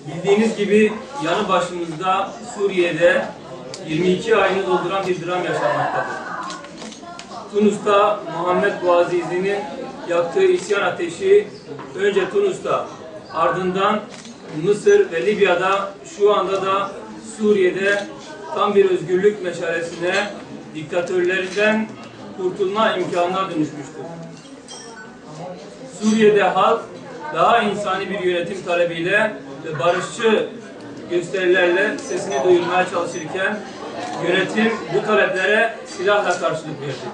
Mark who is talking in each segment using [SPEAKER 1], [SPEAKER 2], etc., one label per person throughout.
[SPEAKER 1] Bildiğiniz gibi yanı başımızda Suriye'de 22 ayını dolduran bir dram yaşanmaktadır. Tunus'ta Muhammed Bouazizi'nin yaktığı isyan ateşi önce Tunus'ta, ardından Mısır ve Libya'da, şu anda da Suriye'de tam bir özgürlük meşalesine, diktatörlerinden kurtulma imkanına dönüşmüştür. Suriye'de halk daha insani bir yönetim talebiyle ve barışçı gösterilerle sesini duyurmaya çalışırken yönetim bu taleplere silahla karşılık verdi.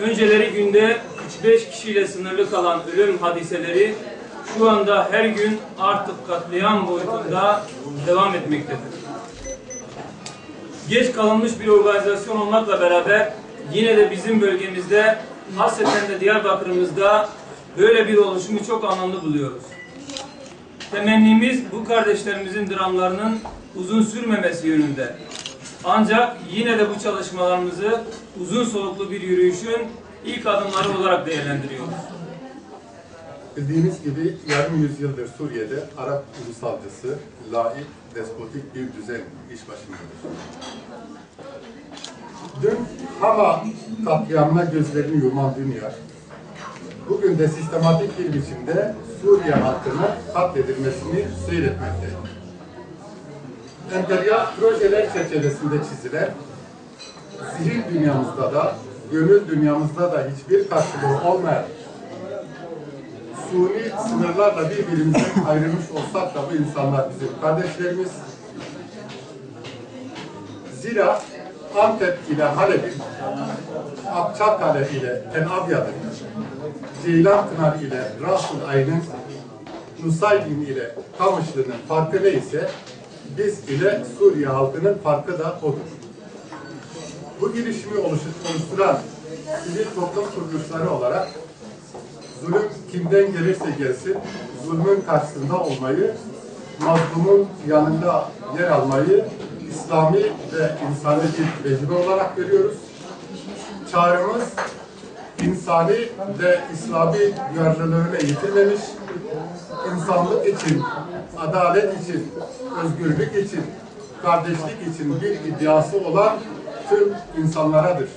[SPEAKER 1] Önceleri günde 3-5 kişiyle sınırlı kalan ölüm hadiseleri şu anda her gün artık katliam boyutunda devam etmektedir. Geç kalınmış bir organizasyon olmakla beraber yine de bizim bölgemizde, hasreten de Diyarbakır'ımızda böyle bir oluşumu çok anlamlı buluyoruz. Temennimiz bu kardeşlerimizin dramlarının uzun sürmemesi yönünde. Ancak yine de bu çalışmalarımızı uzun soluklu bir yürüyüşün ilk adımları olarak değerlendiriyoruz.
[SPEAKER 2] Bildiğiniz gibi yarım yüzyıldır Suriye'de Arap ulusalcısı, laik, despotik bir düzen iş başındadır. Dün Hama katliamına gözlerini yuman dünya, bugün de sistematik bir biçimde Suriye halkının katledilmesini seyretmektedir. Emperyal projeler çerçevesinde çizilen, zihin dünyamızda da, gönül dünyamızda da hiçbir karşılığı olmayan, suni sınırlarla birbirimizden ayrılmış olsak da bu insanlar bizim kardeşlerimiz. Zira Antep ile Halep'in, Akçakale ile Tel Abyad'ın, Ceylanpınar ile Rasul Ayn'ın, Nusaybin ile Kamışlı'nın farkı neyse, biz ile Suriye halkının farkı da odur. Bu girişimi oluşturan sivil toplum kuruluşları olarak zulüm kimden gelirse gelsin, zulmün karşısında olmayı, mazlumun yanında yer almayı İslami ve insani bir vecibe olarak görüyoruz. Çağrımız insani ve İslami duyarlılığını yitirmemiş, insanlık için, adalet için, özgürlük için, kardeşlik için bir iddiası olan tüm insanlaradır.